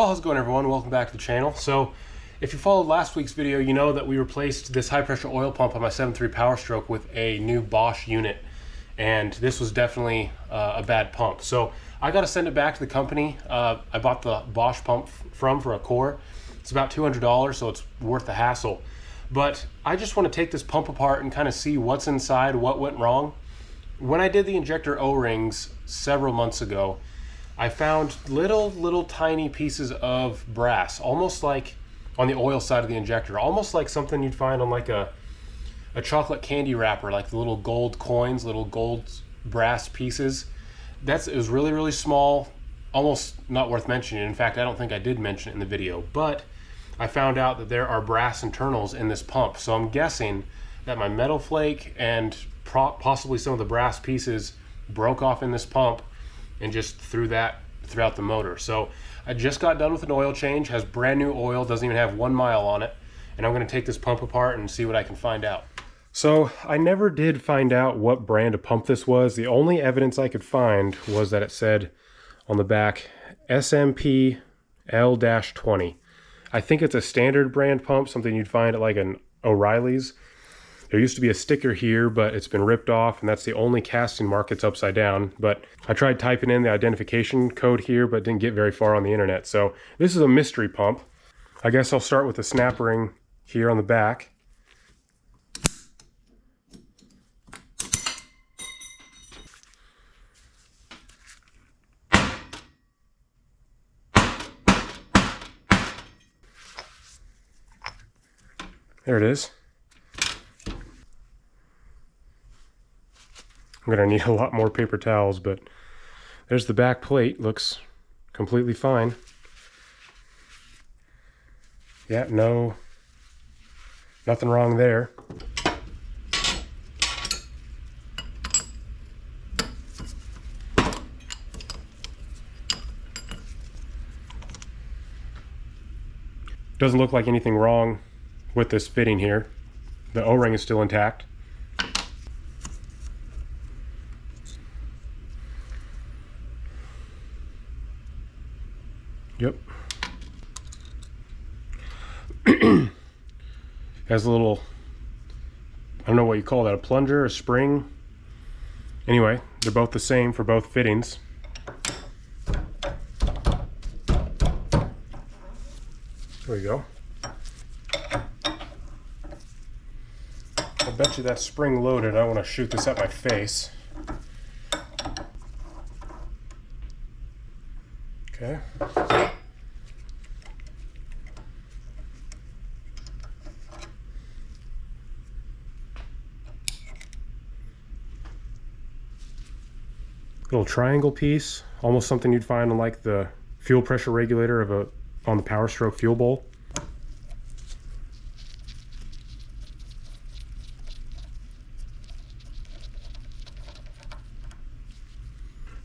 Well, how's it going, everyone? Welcome back to the channel. So if you followed last week's video, you know that we replaced this high pressure oil pump on my 7.3 Powerstroke with a new Bosch unit, and this was definitely a bad pump. So I got to send it back to the company. I bought the Bosch pump for a core. It's about $200, so it's worth the hassle. But I just want to take this pump apart and kind of see what's inside, what went wrong. When I did the injector O-rings several months ago, I found little tiny pieces of brass, almost like on the oil side of the injector, almost like something you'd find on like a chocolate candy wrapper, like the little gold coins, little gold brass pieces. It was really small, almost not worth mentioning. In fact, I don't think I did mention it in the video, but I found out that there are brass internals in this pump. So I'm guessing that my metal flake and possibly some of the brass pieces broke off in this pump and just threw that throughout the motor. So I just got done with an oil change, has brand new oil, doesn't even have 1 mile on it, and I'm going to take this pump apart and see what I can find out. So I never did find out what brand of pump this was. The only evidence I could find was that it said on the back SMP L-20. I think it's a standard brand pump, something you'd find at like an O'Reilly's. There used to be a sticker here, but it's been ripped off, and that's the only casting mark that's upside down. But I tried typing in the identification code here, but didn't get very far on the internet. So this is a mystery pump. I guess I'll start with the snap ring here on the back. There it is. I'm gonna need a lot more paper towels, but there's the back plate. Looks completely fine. Yeah, nothing wrong there. Doesn't look like anything wrong with this fitting here. The O-ring is still intact. Yep. Has a little, I don't know what you call that, a plunger, a spring. Anyway, they're both the same for both fittings. There we go. I bet you that's spring loaded. I don't want to shoot this at my face. Okay. Little triangle piece, almost something you'd find on like the fuel pressure regulator on the Powerstroke fuel bowl.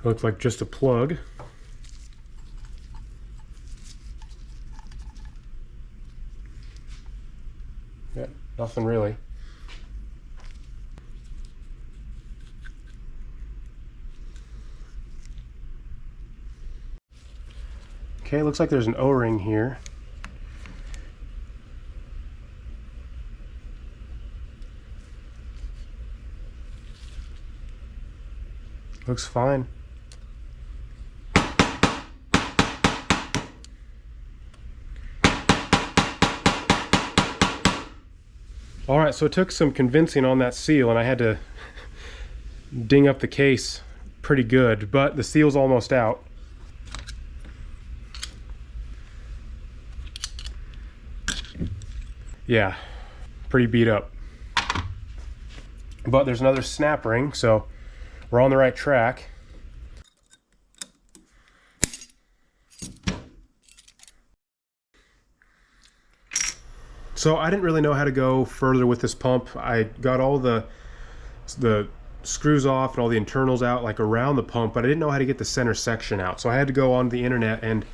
Looks like just a plug. Yeah, nothing really. Okay, looks like there's an O-ring here. Looks fine. All right, so it took some convincing on that seal, and I had to ding up the case pretty good, but the seal's almost out. Yeah, pretty beat up. But there's another snap ring, so we're on the right track. So I didn't really know how to go further with this pump. I got all the screws off and all the internals out like around the pump, but I didn't know how to get the center section out. So I had to go on the internet and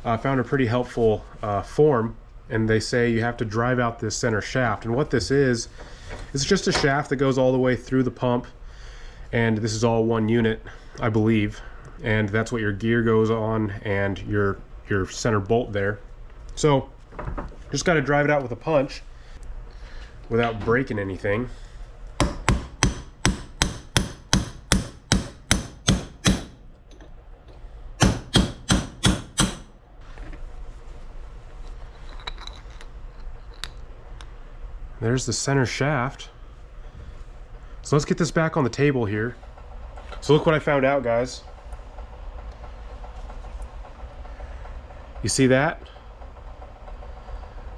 found a pretty helpful form, and they say you have to drive out this center shaft. And what this is, it's just a shaft that goes all the way through the pump, and this is all one unit, I believe, and that's what your gear goes on and your your center bolt there. So just got to drive it out with a punch without breaking anything. There's the center shaft. So let's get this back on the table here. So look what I found out, guys. You see that?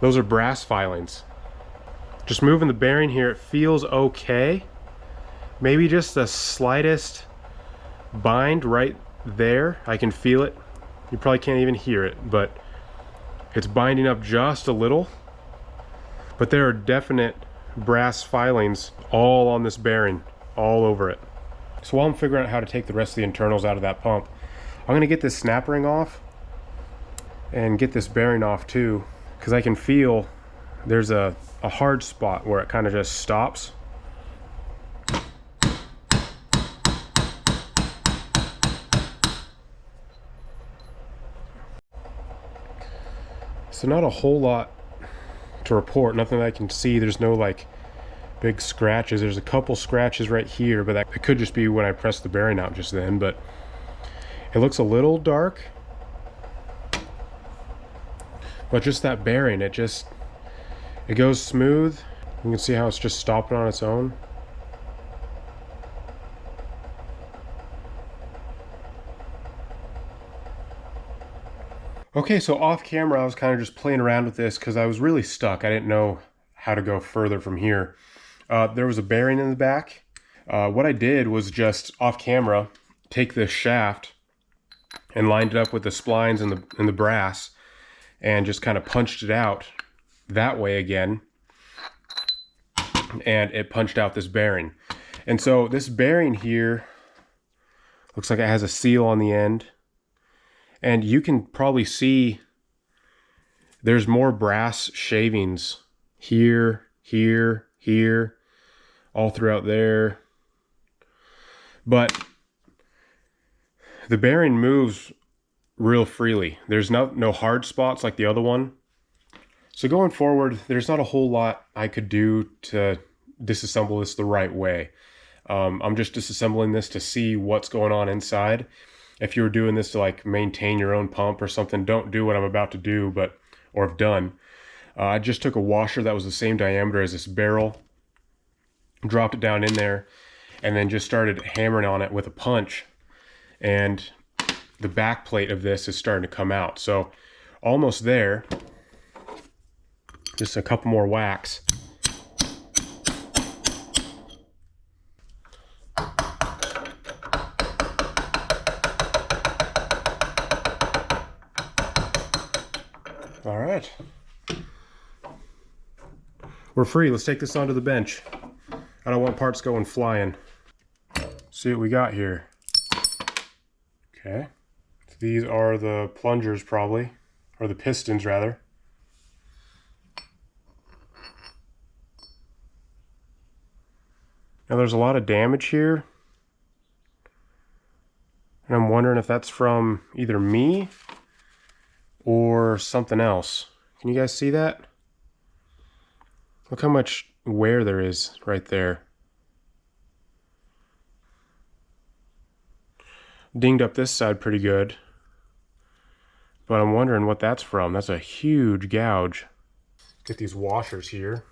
Those are brass filings. Just moving the bearing here, it feels okay. Maybe just the slightest bind right there. I can feel it. You probably can't even hear it, but it's binding up just a little. But there are definite brass filings all on this bearing, all over it. So while I'm figuring out how to take the rest of the internals out of that pump, I'm gonna get this snap ring off and get this bearing off too, because I can feel there's a hard spot where it kind of just stops. So not a whole lot to report, nothing that I can see. There's no like big scratches. There's a couple scratches right here, but that it could just be when I pressed the bearing out just then. But it looks a little dark, but just that bearing, it goes smooth. You can see how it's just stopping on its own. Okay, so off camera I was kind of just playing around with this because I was really stuck. I didn't know how to go further from here. There was a bearing in the back. What I did was just off camera take this shaft and lined it up with the splines and the brass and just kind of punched it out that way again, and it punched out this bearing. And so this bearing here looks like it has a seal on the end. And you can probably see there's more brass shavings here, here, here, all throughout there. But the bearing moves real freely. There's no hard spots like the other one. So going forward, there's not a whole lot I could do to disassemble this the right way. I'm just disassembling this to see what's going on inside. If you were doing this to like maintain your own pump or something, don't do what I'm about to do, or have done. I just took a washer that was the same diameter as this barrel, dropped it down in there, and then just started hammering on it with a punch. And the back plate of this is starting to come out. So almost there, just a couple more whacks. All right, we're free. Let's take this onto the bench. I don't want parts going flying. See what we got here. Okay, so these are the plungers probably, or the pistons rather. Now there's a lot of damage here, and I'm wondering if that's from either me or something else. Can you guys see that? Look how much wear there is right there. Dinged up this side pretty good, but I'm wondering what that's from. That's a huge gouge. Get these washers here.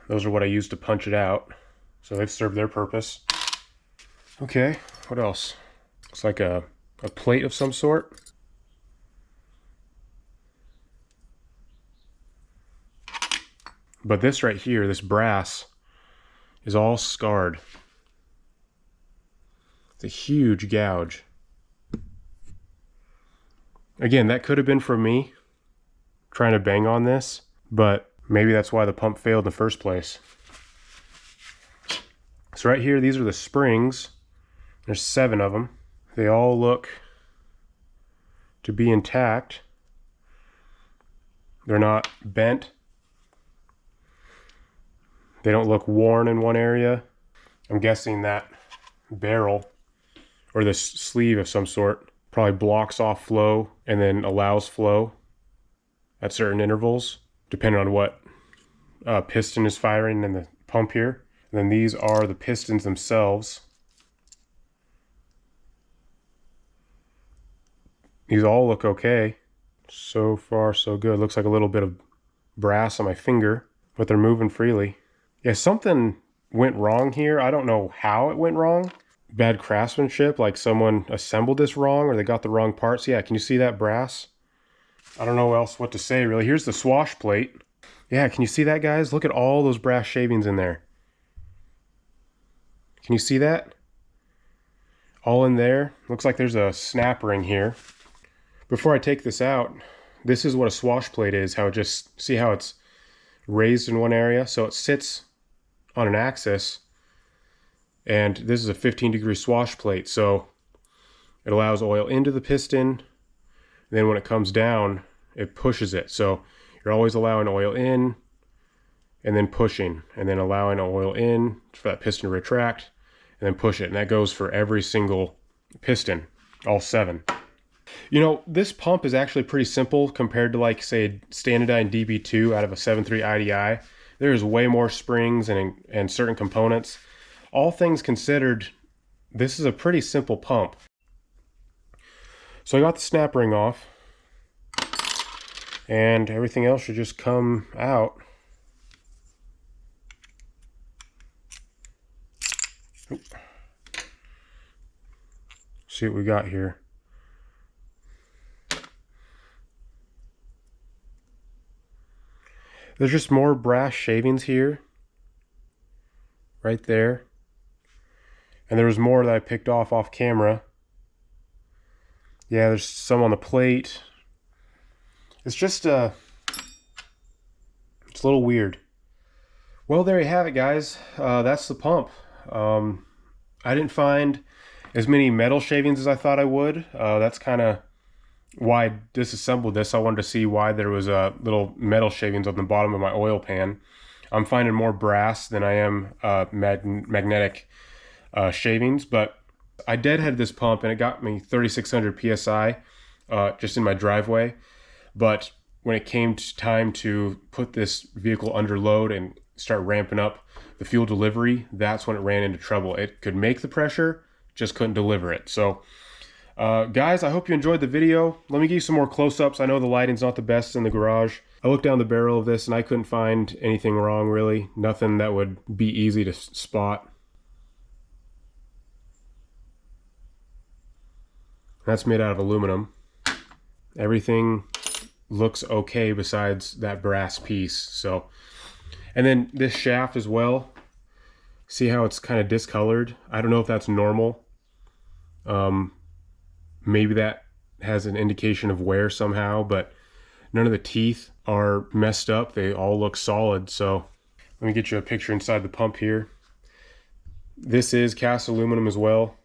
Those are what I used to punch it out, so they've served their purpose. Okay, what else? Looks like a plate of some sort. But this right here, this brass, is all scarred. It's a huge gouge. Again, that could have been from me trying to bang on this, but maybe that's why the pump failed in the first place. So right here, these are the springs. There's 7 of them. They all look to be intact. They're not bent. They don't look worn in one area. I'm guessing that barrel, or this sleeve of some sort, Probably blocks off flow and then allows flow at certain intervals, depending on what piston is firing in the pump here. And then these are the pistons themselves. These all look okay. So far, so good. Looks like a little bit of brass on my finger, but they're moving freely. Yeah, something went wrong here. I don't know how it went wrong. Bad craftsmanship, like someone assembled this wrong or they got the wrong parts. Yeah, can you see that brass? I don't know else what to say, really. Here's the swash plate. Yeah, can you see that, guys? Look at all those brass shavings in there. Can you see that? All in there. Looks like there's a snap ring here. Before I take this out, this is what a swash plate is. How it just, see how it's raised in one area? So it sits on an axis, and this is a 15-degree swash plate. So it allows oil into the piston, and then when it comes down, it pushes it. So you're always allowing oil in, and then pushing, and then allowing oil in for that piston to retract, and then push it. And that goes for every single piston, all 7. You know, this pump is actually pretty simple compared to, like, say, a Standardine DB2 out of a 7.3 IDI. There's way more springs and certain components. All things considered, this is a pretty simple pump. So I got the snap ring off, and everything else should just come out. See what we got here. There's just more brass shavings here, right there. And there was more that I picked off camera. Yeah, there's some on the plate. It's just it's a little weird. Well, there you have it, guys. That's the pump. I didn't find as many metal shavings as I thought I would. That's kind of why I disassembled this. I wanted to see why there was little metal shavings on the bottom of my oil pan. I'm finding more brass than I am magnetic shavings, but I deadheaded this pump and it got me 3,600 PSI just in my driveway. But when it came to time to put this vehicle under load and start ramping up the fuel delivery, that's when it ran into trouble. It could make the pressure, just couldn't deliver it. So guys, I hope you enjoyed the video. Let me give you some more close-ups. I know the lighting's not the best in the garage. I looked down the barrel of this and I couldn't find anything wrong, really. Nothing that would be easy to spot. That's made out of aluminum. Everything looks okay besides that brass piece. So, and then this shaft as well. See how it's kind of discolored? I don't know if that's normal. Maybe that has an indication of wear somehow, but none of the teeth are messed up. They all look solid. So let me get you a picture inside the pump here. This is cast aluminum as well.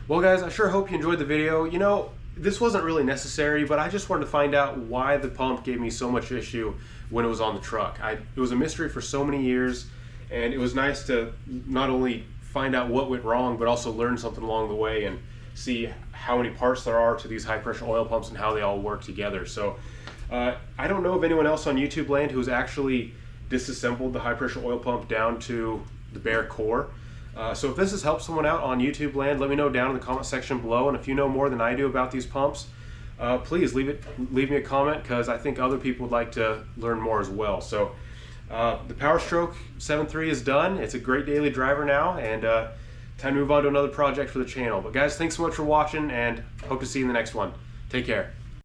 Well, guys, I sure hope you enjoyed the video. You know, this wasn't really necessary, but I just wanted to find out why the pump gave me so much issue when it was on the truck. It was a mystery for so many years. And it was nice to not only find out what went wrong, but also learn something along the way and see how many parts there are to these high pressure oil pumps and how they all work together. So I don't know of anyone else on YouTube land who's actually disassembled the high pressure oil pump down to the bare core. So if this has helped someone out on YouTube land, let me know down in the comment section below. And if you know more than I do about these pumps, please leave me a comment, because I think other people would like to learn more as well. So the Powerstroke 7.3 is done. It's a great daily driver now, and time to move on to another project for the channel. But guys, thanks so much for watching, and hope to see you in the next one. Take care.